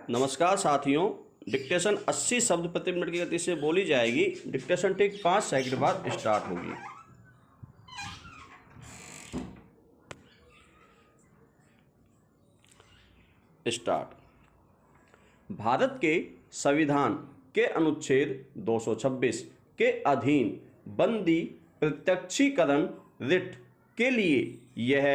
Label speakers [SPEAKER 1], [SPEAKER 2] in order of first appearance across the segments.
[SPEAKER 1] नमस्कार साथियों। डिक्टेशन 80 शब्द प्रति मिनट की गति से बोली जाएगी। डिक्टेशन ठीक 5 सेकंड बाद स्टार्ट होगी। स्टार्ट। भारत के संविधान के अनुच्छेद 226 के अधीन बंदी प्रत्यक्षीकरण रिट के लिए यह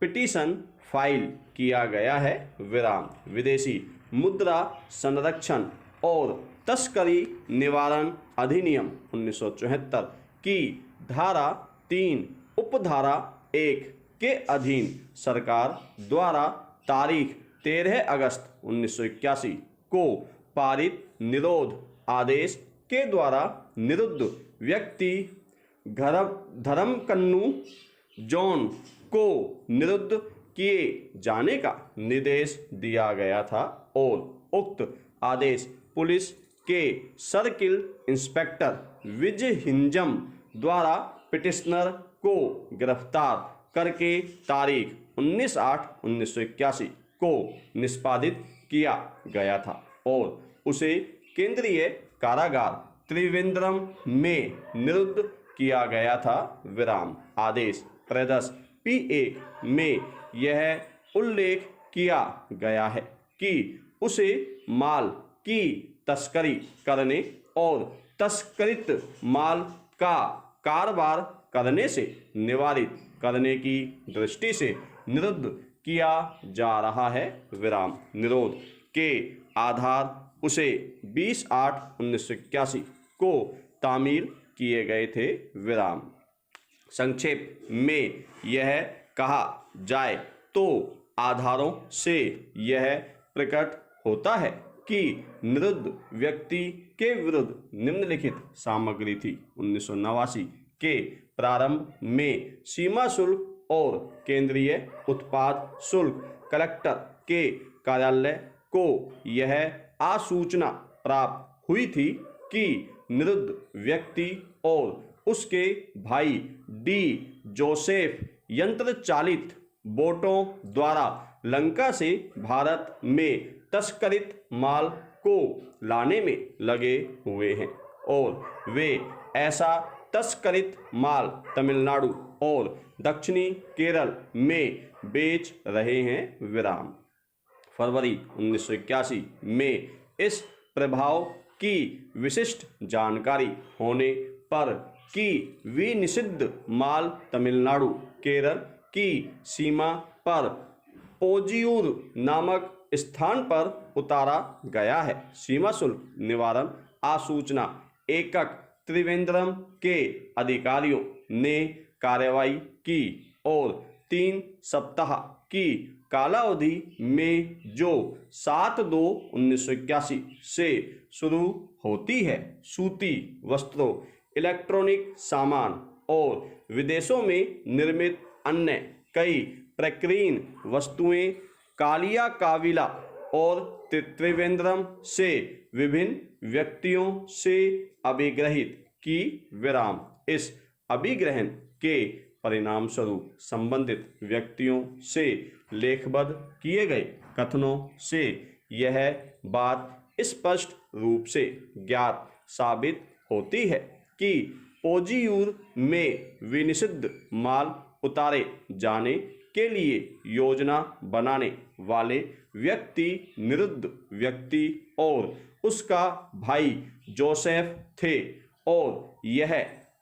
[SPEAKER 1] पिटीशन फाइल किया गया है। विराम। विदेशी मुद्रा संरक्षण और तस्करी निवारण अधिनियम 1974 की धारा 3 उपधारा 1 के अधीन सरकार द्वारा तारीख 13 अगस्त 1981 को पारित निरोध आदेश के द्वारा निरुद्ध व्यक्ति धर्मकन्नू जॉन को निरुद्ध किए जाने का निर्देश दिया गया था और उक्त आदेश पुलिस के सर्किल इंस्पेक्टर विजय हिंजम द्वारा पिटिशनर को गिरफ्तार करके तारीख 19/8/1981 को निष्पादित किया गया था और उसे केंद्रीय कारागार त्रिवेंद्रम में निरुद्ध किया गया था। विराम। आदेश प्रदर्श P1 में यह उल्लेख किया गया है कि उसे माल की तस्करी करने और तस्करित माल का कारोबार करने से निवारित करने की दृष्टि से निरुद्ध किया जा रहा है। विराम। निरोध के आधार उसे 20/8/1981 को तामील किए गए थे। विराम। संक्षेप में यह कहा जाए तो आधारों से यह प्रकट होता है कि निरुद्ध व्यक्ति के विरुद्ध निम्नलिखित सामग्री थी। 1989 के प्रारंभ में सीमा शुल्क और केंद्रीय उत्पाद शुल्क कलेक्टर के कार्यालय को यह आसूचना प्राप्त हुई थी कि निरुद्ध व्यक्ति और उसके भाई डी जोसेफ यंत्र चालित बोटों द्वारा लंका से भारत में तस्करित माल को लाने में लगे हुए हैं और वे ऐसा तस्करित माल तमिलनाडु और दक्षिणी केरल में बेच रहे हैं। विराम। फरवरी 1981 में इस प्रभाव की विशिष्ट जानकारी होने पर कि विनिषिद्ध माल तमिलनाडु केरल की सीमा पर पोजियूर नामक स्थान पर उतारा गया है। सीमा शुल्क निवारण आसूचना एकक त्रिवेंद्रम के अधिकारियों ने कार्रवाई की और 3 सप्ताह की कालावधि में जो 7/2/1981 से शुरू होती है, सूती वस्त्रों, इलेक्ट्रॉनिक सामान और विदेशों में निर्मित अन्य कई प्रकीर्णन वस्तुएं कालिया काविला और त्रिवेंद्रम से विभिन्न व्यक्तियों से अभिग्रहित की। विराम। इस अभिग्रहण के परिणाम स्वरूप संबंधित व्यक्तियों से लेखबद्ध किए गए कथनों से यह बात स्पष्ट रूप से ज्ञात साबित होती है कि पोजियूर में विनिषिद्ध माल उतारे जाने के लिए योजना बनाने वाले व्यक्ति निरुद्ध व्यक्ति और उसका भाई जोसेफ थे और यह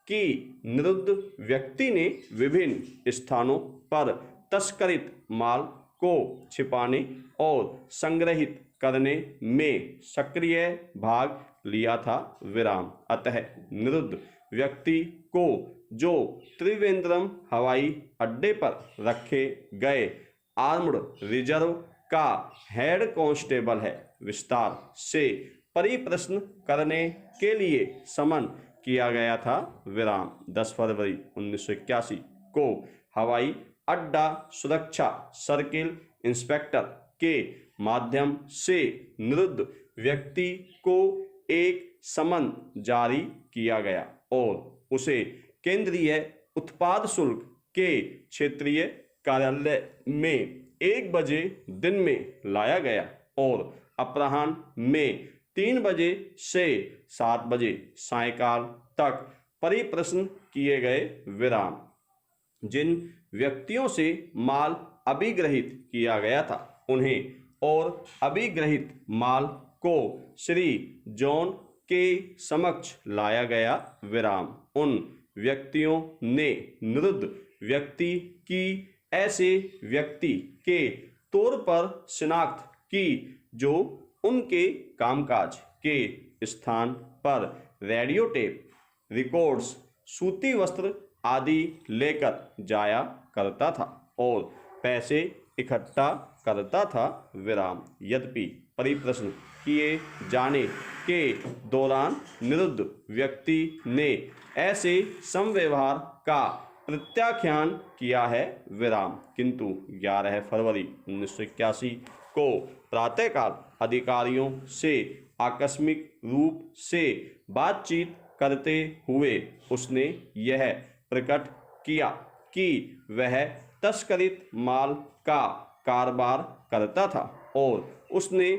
[SPEAKER 1] कि निरुद्ध व्यक्ति ने विभिन्न स्थानों पर तस्करित माल को छिपाने और संग्रहित करने में सक्रिय भाग लिया था। विराम। अतः निरुद्ध व्यक्ति को जो त्रिवेंद्रम हवाई अड्डे पर रखे गए आर्म्ड रिजर्व का हेड कांस्टेबल है, विस्तार से परिप्रश्न करने के लिए समन किया गया था। विराम। 10 फरवरी 1981 को हवाई अड्डा सुरक्षा सर्किल इंस्पेक्टर के माध्यम से निरुद्ध व्यक्ति को एक समन जारी किया गया और उसे केंद्रीय उत्पाद शुल्क के क्षेत्रीय कार्यालय में 1 बजे दिन में लाया गया और अपराह्न में 3 बजे से 7 बजे सायंकाल तक परिप्रश्न किए गए विराम। जिन व्यक्तियों से माल अभिग्रहित किया गया था उन्हें और अभिग्रहित माल को श्री जॉन के समक्ष लाया गया विराम। उन व्यक्तियों ने निरुद्ध व्यक्ति की ऐसे व्यक्ति के तौर पर शिनाख्त की जो उनके कामकाज के स्थान पर रेडियो टेप, रिकॉर्ड्स, सूती वस्त्र आदि लेकर जाया करता था और पैसे इकट्ठा करता था विराम। यद्यपि परिप्रश्न किए जाने के दौरान निरुद्ध व्यक्ति ने ऐसे समव्यवहार का प्रत्याख्यान किया है विराम, किंतु 11 फरवरी 1981 को प्रातःकाल अधिकारियों से आकस्मिक रूप से बातचीत करते हुए उसने यह प्रकट किया कि वह तस्करित माल का कारोबार करता था और उसने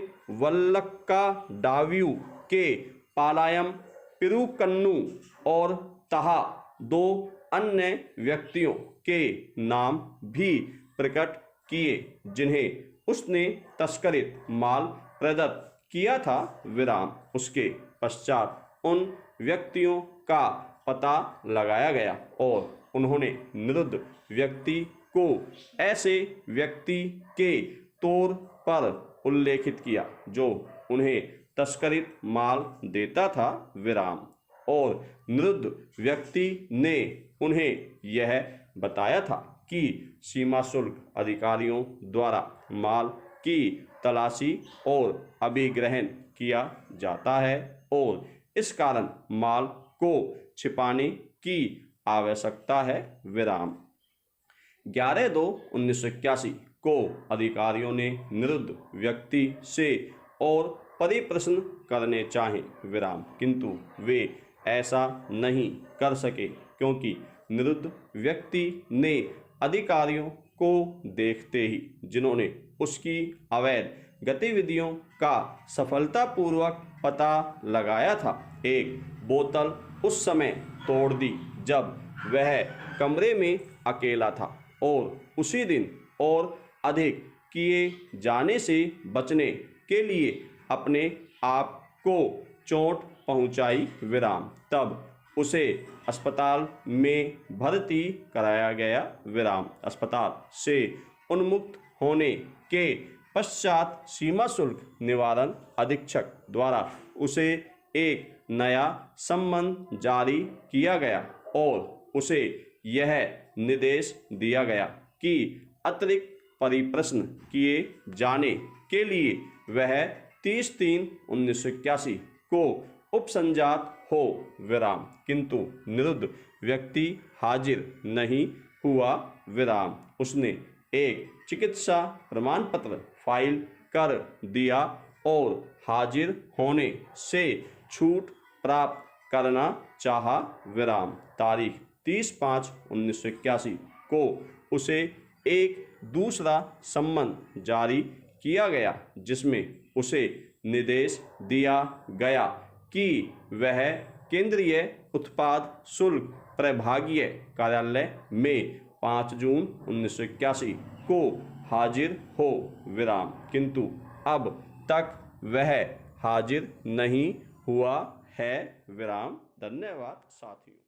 [SPEAKER 1] वल्लक्का डाव्यू के पालायम पिरुकन्नू और तहा 2 अन्य व्यक्तियों के नाम भी प्रकट किए जिन्हें उसने तस्करित माल प्रदत्त किया था विराम। उसके पश्चात उन व्यक्तियों का पता लगाया गया और उन्होंने निरुद्ध व्यक्ति को ऐसे व्यक्ति के तौर पर उल्लेखित किया जो उन्हें तस्करित माल देता था विराम। और निरुद्ध व्यक्ति ने उन्हें यह बताया था कि सीमा शुल्क अधिकारियों द्वारा माल की तलाशी और अभिग्रहण किया जाता है और इस कारण माल को छिपाने की आवश्यकता है विराम। 11/2/1981 को अधिकारियों ने निरुद्ध व्यक्ति से और परिप्रश्न करने चाहे विराम, किंतु वे ऐसा नहीं कर सके क्योंकि निरुद्ध व्यक्ति ने अधिकारियों को देखते ही जिन्होंने उसकी अवैध गतिविधियों का सफलतापूर्वक पता लगाया था, एक बोतल उस समय तोड़ दी जब वह कमरे में अकेला था और उसी दिन और अधिक किए जाने से बचने के लिए अपने आप को चोट पहुंचाई विराम। तब उसे अस्पताल में भर्ती कराया गया विराम। अस्पताल से उन्मुक्त होने के पश्चात सीमा शुल्क निवारण अधीक्षक द्वारा उसे एक नया सम्मन जारी किया गया और उसे यह निर्देश दिया गया कि अतिरिक्त परिप्रश्न किए जाने के लिए वह 30/3/1981 को उपसंजात हो विराम, किंतु निरुद्ध व्यक्ति हाजिर नहीं हुआ विराम। उसने एक चिकित्सा प्रमाण पत्र फाइल कर दिया और हाजिर होने से छूट प्राप्त करना चाहा विराम। तारीख 30/5/1981 को उसे एक दूसरा सम्मन जारी किया गया जिसमें उसे निर्देश दिया गया कि वह केंद्रीय उत्पाद शुल्क प्रभागीय कार्यालय में 5 जून 1981 को हाजिर हो विराम, किंतु अब तक वह हाजिर नहीं हुआ है विराम। धन्यवाद साथियों।